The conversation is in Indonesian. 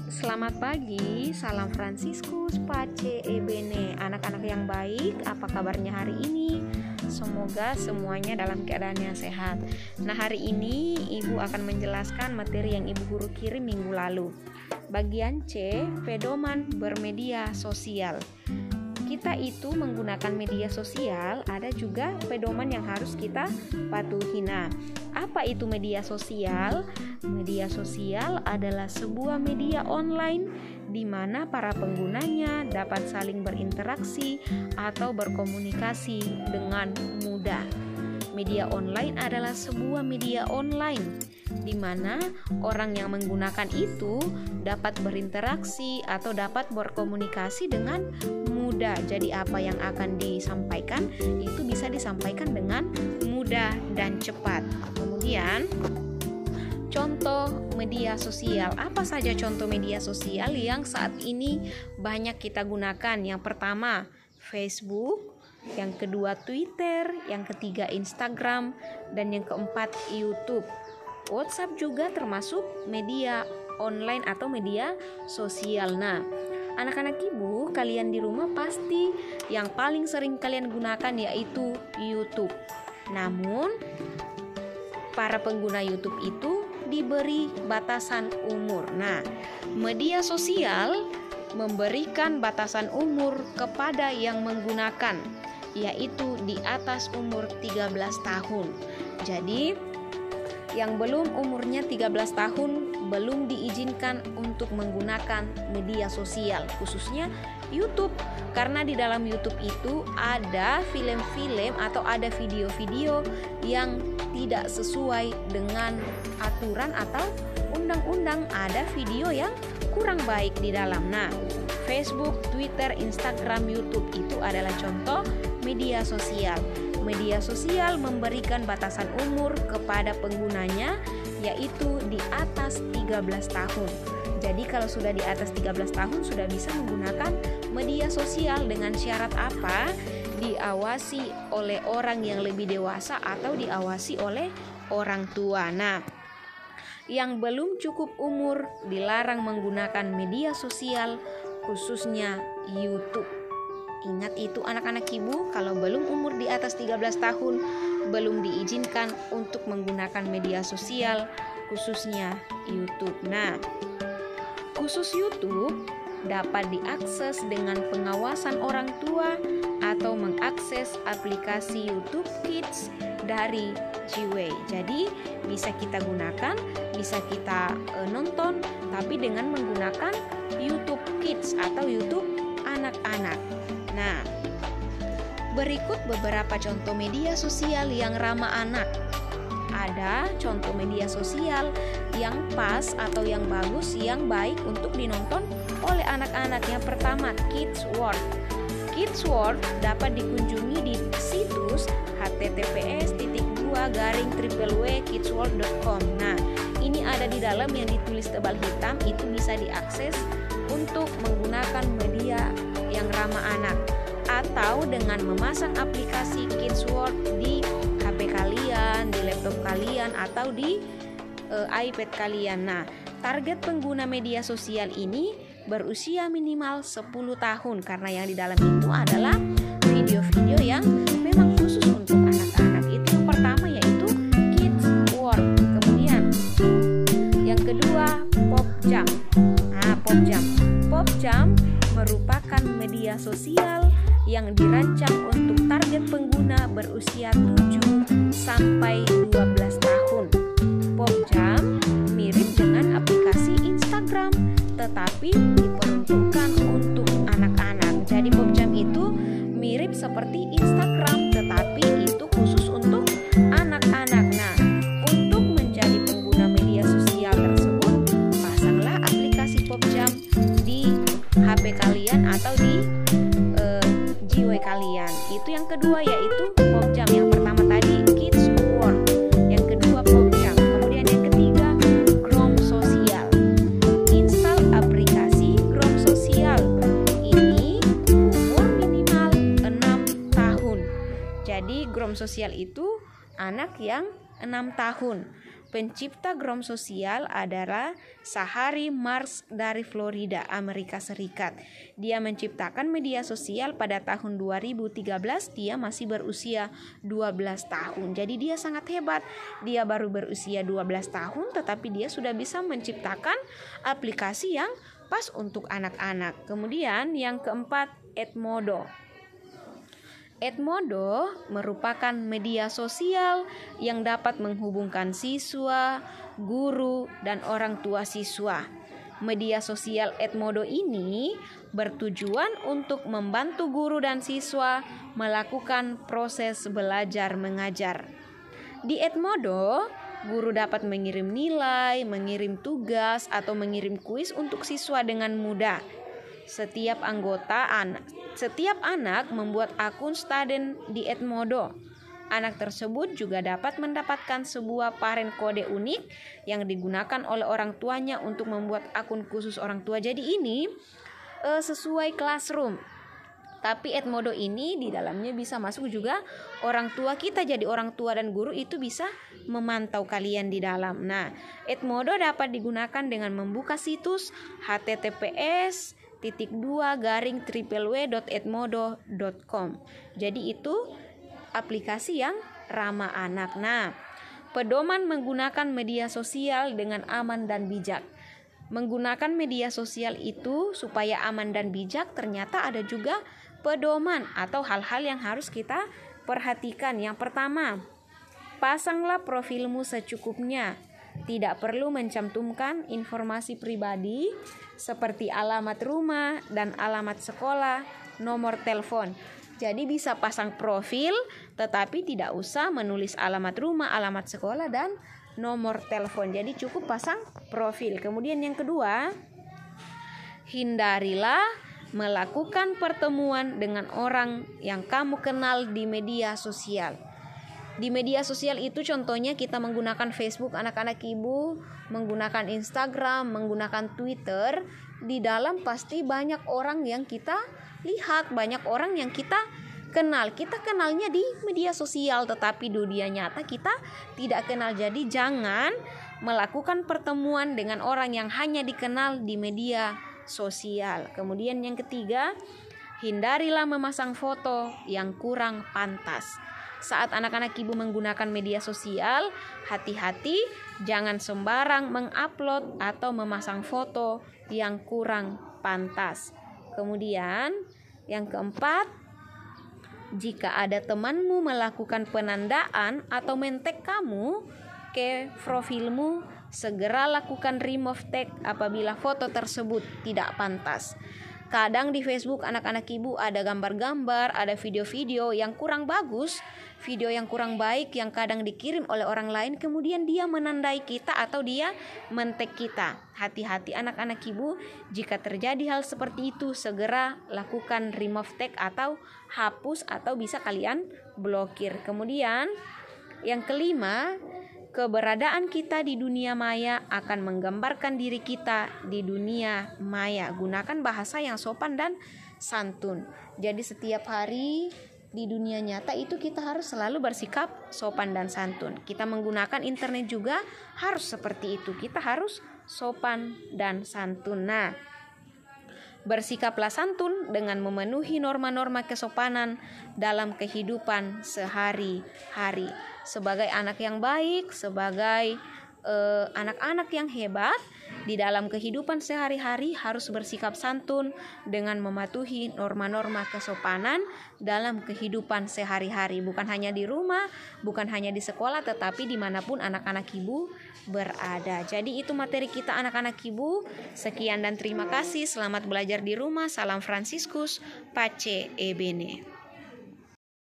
Selamat pagi, salam Fransiskus, Pace, Ebene. Anak-anak yang baik, apa kabarnya hari ini? Semoga semuanya dalam keadaan yang sehat. Nah, hari ini Ibu akan menjelaskan materi yang Ibu guru kirim minggu lalu. Bagian C, pedoman bermedia sosial. Kita itu menggunakan media sosial, ada juga pedoman yang harus kita patuhi. Nah, apa itu media sosial? Media sosial adalah sebuah media online di mana para penggunanya dapat saling berinteraksi atau berkomunikasi dengan mudah. Media online adalah sebuah media online di mana orang yang menggunakan itu dapat berinteraksi atau dapat berkomunikasi dengan mudah. Jadi apa yang akan disampaikan itu bisa disampaikan dengan mudah dan cepat. Kemudian contoh media sosial. Apa saja contoh media sosial yang saat ini banyak kita gunakan? Yang pertama, Facebook, yang kedua Twitter, yang ketiga Instagram, dan yang keempat YouTube. WhatsApp juga termasuk media online atau media sosial. Nah, anak-anak Ibu, kalian di rumah pasti yang paling sering kalian gunakan yaitu YouTube. Namun, para pengguna YouTube itu diberi batasan umur. Nah, media sosial memberikan batasan umur kepada yang menggunakan, yaitu di atas umur 13 tahun. Jadi, yang belum umurnya 13 tahun belum diizinkan untuk menggunakan media sosial, khususnya YouTube. Karena di dalam YouTube itu ada film-film atau ada video-video yang tidak sesuai dengan aturan atau undang-undang, ada video yang kurang baik di dalam. Nah, Facebook, Twitter, Instagram, YouTube itu adalah contoh media sosial. Media sosial memberikan batasan umur kepada penggunanya yaitu di atas 13 tahun. Jadi kalau sudah di atas 13 tahun sudah bisa menggunakan media sosial dengan syarat apa? Diawasi oleh orang yang lebih dewasa atau diawasi oleh orang tua. Nah, yang belum cukup umur dilarang menggunakan media sosial, khususnya YouTube. Ingat itu anak-anak Ibu, kalau belum umur di atas 13 tahun belum diizinkan untuk menggunakan media sosial, khususnya YouTube. Nah, khusus YouTube dapat diakses dengan pengawasan orang tua atau mengakses aplikasi YouTube Kids dari Jiwei. Jadi bisa kita gunakan, bisa kita nonton, tapi dengan menggunakan YouTube Kids atau YouTube anak-anak. Nah, berikut beberapa contoh media sosial yang ramah anak. Ada contoh media sosial yang pas atau yang bagus, yang baik untuk dinonton oleh anak-anak. Yang pertama, Kids World. Kids World dapat dikunjungi di situs https://kidsworld.com. Nah, ini ada di dalam yang ditulis tebal hitam, itu bisa diakses untuk menggunakan media yang ramah anak atau dengan memasang aplikasi Kids World di HP kalian, di laptop kalian atau di iPad kalian. Nah, target pengguna media sosial ini berusia minimal 10 tahun karena yang di dalam itu adalah video-video yang memang khusus untuk anak-anak. Itu yang pertama yaitu Kids World. Kemudian yang kedua, PopJam. Nah, PopJam merupakan media sosial yang dirancang untuk target pengguna berusia 7 sampai 12 tahun. PopJam mirip dengan aplikasi Instagram, tetapi diperuntukkan untuk anak-anak. Jadi PopJam itu mirip seperti Instagram, tetapi itu khusus untuk anak-anak. Nah, untuk menjadi pengguna media sosial tersebut, pasanglah aplikasi PopJam di HP kalian atau di Jiwei kalian. Itu yang kedua yaitu PopJam. Yang pertama tadi Kids World, yang kedua PopJam. Kemudian yang ketiga Grom Sosial. Install aplikasi Grom Sosial. Ini umur minimal 6 tahun. Jadi Grom Sosial itu anak yang 6 tahun. Pencipta Grom Sosial adalah Zachary Marks dari Florida, Amerika Serikat. Dia menciptakan media sosial pada tahun 2013. Dia masih berusia 12 tahun. Jadi dia sangat hebat. Dia baru berusia 12 tahun tetapi dia sudah bisa menciptakan aplikasi yang pas untuk anak-anak. Kemudian yang keempat, Edmodo. Edmodo merupakan media sosial yang dapat menghubungkan siswa, guru, dan orang tua siswa. Media sosial Edmodo ini bertujuan untuk membantu guru dan siswa melakukan proses belajar mengajar. Di Edmodo, guru dapat mengirim nilai, mengirim tugas, atau mengirim kuis untuk siswa dengan mudah. Setiap anak membuat akun Student di Edmodo. Anak tersebut juga dapat mendapatkan sebuah parent kode unik yang digunakan oleh orang tuanya untuk membuat akun khusus orang tua. Jadi ini sesuai classroom. Tapi Edmodo ini di dalamnya bisa masuk juga orang tua kita. Jadi orang tua dan guru itu bisa memantau kalian di dalam. Nah, Edmodo dapat digunakan dengan membuka situs https://www.edmodo.com. Jadi itu aplikasi yang ramah anak. Nah, pedoman menggunakan media sosial dengan aman dan bijak. Menggunakan media sosial itu supaya aman dan bijak, ternyata ada juga pedoman atau hal-hal yang harus kita perhatikan. Yang pertama, pasanglah profilmu secukupnya. Tidak perlu mencantumkan informasi pribadi seperti alamat rumah dan alamat sekolah, nomor telepon. Jadi bisa pasang profil tetapi tidak usah menulis alamat rumah, alamat sekolah, dan nomor telepon. Jadi cukup pasang profil. Kemudian yang kedua, hindarilah melakukan pertemuan dengan orang yang kamu kenal di media sosial. Di media sosial itu contohnya kita menggunakan Facebook, anak-anak ibu menggunakan Instagram, menggunakan Twitter. Di dalam pasti banyak orang yang kita lihat, banyak orang yang kita kenal. Kita kenalnya di media sosial, tetapi di dunia nyata kita tidak kenal. Jadi jangan melakukan pertemuan dengan orang yang hanya dikenal di media sosial. Kemudian yang ketiga, hindarilah memasang foto yang kurang pantas. Saat anak-anak ibu menggunakan media sosial, hati-hati jangan sembarang mengupload atau memasang foto yang kurang pantas. Kemudian yang keempat, jika ada temanmu melakukan penandaan atau men-tag kamu ke profilmu, segera lakukan remove tag apabila foto tersebut tidak pantas. Kadang di Facebook anak-anak ibu ada gambar-gambar, ada video-video yang kurang bagus, video yang kurang baik yang kadang dikirim oleh orang lain, kemudian dia menandai kita atau dia men-tag kita. Hati-hati anak-anak ibu, jika terjadi hal seperti itu segera lakukan remove tag atau hapus atau bisa kalian blokir. Kemudian yang kelima, keberadaan kita di dunia maya akan menggambarkan diri kita di dunia maya. Gunakan bahasa yang sopan dan santun. Jadi setiap hari di dunia nyata itu kita harus selalu bersikap sopan dan santun. Kita menggunakan internet juga harus seperti itu. Kita harus sopan dan santun. Nah, bersikaplah santun dengan memenuhi norma-norma kesopanan dalam kehidupan sehari-hari. Sebagai anak yang baik, sebagai anak-anak yang hebat, di dalam kehidupan sehari-hari harus bersikap santun dengan mematuhi norma-norma kesopanan dalam kehidupan sehari-hari. Bukan hanya di rumah, bukan hanya di sekolah, tetapi dimanapun anak-anak ibu berada. Jadi itu materi kita anak-anak ibu. Sekian dan terima kasih. Selamat belajar di rumah. Salam Fransiskus, Pace e Bene.